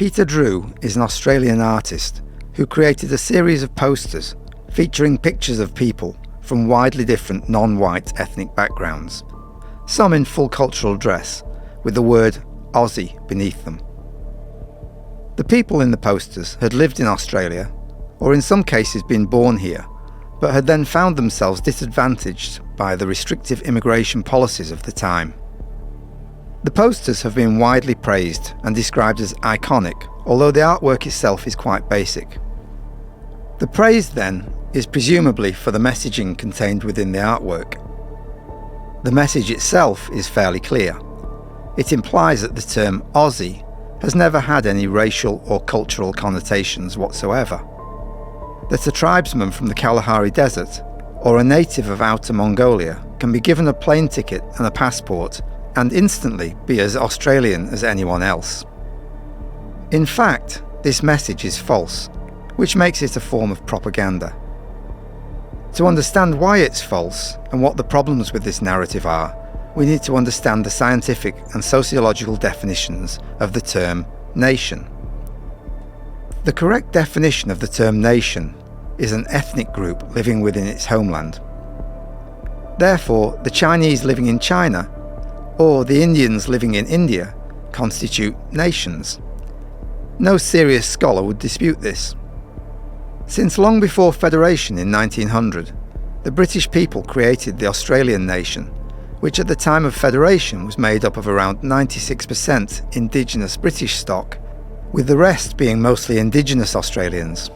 Peter Drew is an Australian artist who created a series of posters featuring pictures of people from widely different non-white ethnic backgrounds, some in full cultural dress, with the word Aussie beneath them. The people in the posters had lived in Australia, or in some cases been born here, but had then found themselves disadvantaged by the restrictive immigration policies of the time. The posters have been widely praised and described as iconic, although the artwork itself is quite basic. The praise, then, is presumably for the messaging contained within the artwork. The message itself is fairly clear. It implies that the term Aussie has never had any racial or cultural connotations whatsoever. That a tribesman from the Kalahari Desert or a native of Outer Mongolia can be given a plane ticket and a passport and instantly be as Australian as anyone else. In fact, this message is false, which makes it a form of propaganda. To understand why it's false and what the problems with this narrative are, we need to understand the scientific and sociological definitions of the term nation. The correct definition of the term nation is an ethnic group living within its homeland. Therefore, the Chinese living in China or the Indians living in India constitute nations. No serious scholar would dispute this. Since long before Federation in 1900, the British people created the Australian nation, which at the time of Federation was made up of around 96% indigenous British stock, with the rest being mostly indigenous Australians.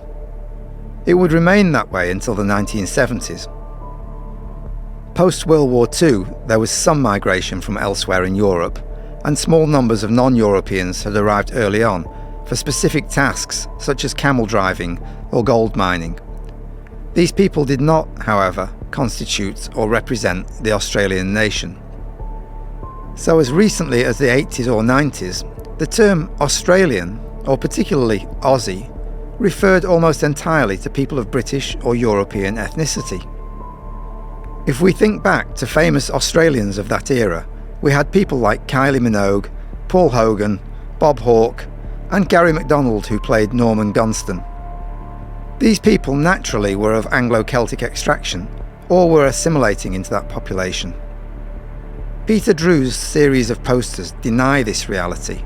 It would remain that way until the 1970s. Post-World War II, there was some migration from elsewhere in Europe, and small numbers of non-Europeans had arrived early on for specific tasks such as camel driving or gold mining. These people did not, however, constitute or represent the Australian nation. So as recently as the 80s or 90s, the term Australian, or particularly Aussie, referred almost entirely to people of British or European ethnicity. If we think back to famous Australians of that era, we had people like Kylie Minogue, Paul Hogan, Bob Hawke, and Gary MacDonald, who played Norman Gunston. These people naturally were of Anglo-Celtic extraction, or were assimilating into that population. Peter Drew's series of posters deny this reality.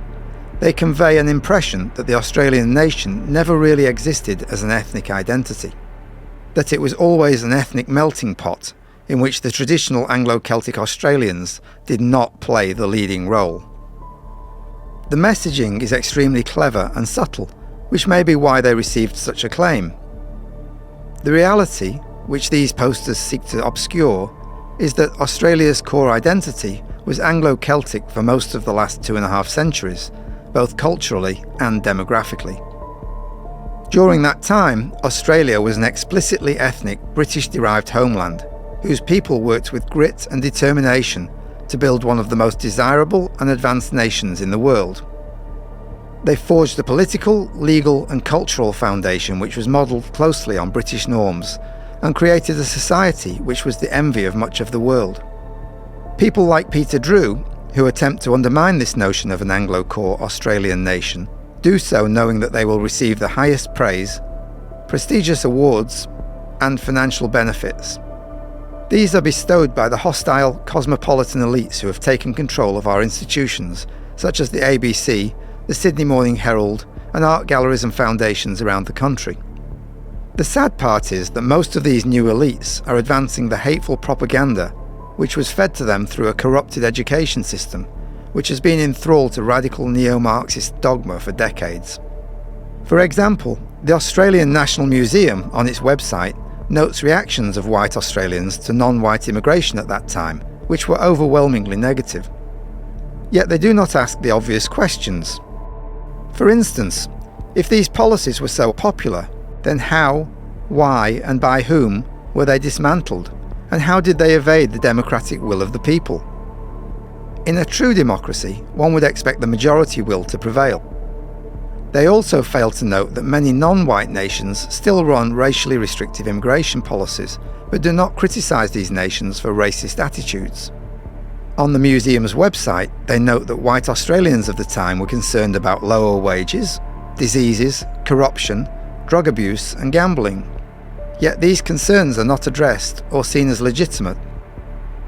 They convey an impression that the Australian nation never really existed as an ethnic identity, that it was always an ethnic melting pot in which the traditional Anglo-Celtic Australians did not play the leading role. The messaging is extremely clever and subtle, which may be why they received such acclaim. The reality, which these posters seek to obscure, is that Australia's core identity was Anglo-Celtic for most of the last 2.5 centuries, both culturally and demographically. During that time, Australia was an explicitly ethnic British-derived homeland, whose people worked with grit and determination to build one of the most desirable and advanced nations in the world. They forged a political, legal and cultural foundation which was modelled closely on British norms and created a society which was the envy of much of the world. People like Peter Drew, who attempt to undermine this notion of an Anglo-core Australian nation, do so knowing that they will receive the highest praise, prestigious awards and financial benefits. These are bestowed by the hostile, cosmopolitan elites who have taken control of our institutions, such as the ABC, the Sydney Morning Herald, and art galleries and foundations around the country. The sad part is that most of these new elites are advancing the hateful propaganda which was fed to them through a corrupted education system, which has been enthralled to radical neo-Marxist dogma for decades. For example, the Australian National Museum on its website notes reactions of white Australians to non-white immigration at that time, which were overwhelmingly negative. Yet they do not ask the obvious questions. For instance, if these policies were so popular, then how, why, and by whom were they dismantled, and how did they evade the democratic will of the people? In a true democracy, one would expect the majority will to prevail. They also fail to note that many non-white nations still run racially restrictive immigration policies, but do not criticise these nations for racist attitudes. On the museum's website, they note that white Australians of the time were concerned about lower wages, diseases, corruption, drug abuse and gambling. Yet these concerns are not addressed or seen as legitimate.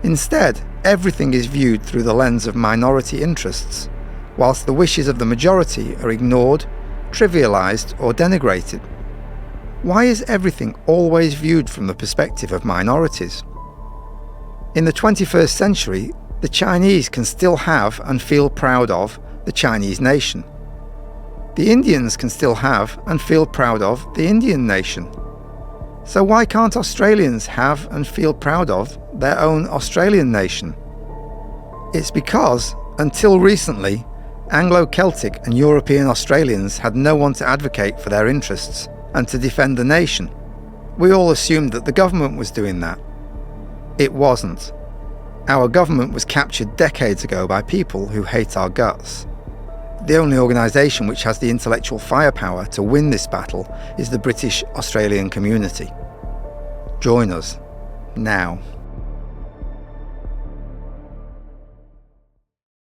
Instead, everything is viewed through the lens of minority interests, whilst the wishes of the majority are ignored, trivialised or denigrated. Why is everything always viewed from the perspective of minorities? In the 21st century, the Chinese can still have and feel proud of the Chinese nation. The Indians can still have and feel proud of the Indian nation. So why can't Australians have and feel proud of their own Australian nation? It's because, until recently, Anglo-Celtic and European Australians had no one to advocate for their interests and to defend the nation. We all assumed that the government was doing that. It wasn't. Our government was captured decades ago by people who hate our guts. The only organisation which has the intellectual firepower to win this battle is the British Australian community. Join us, now.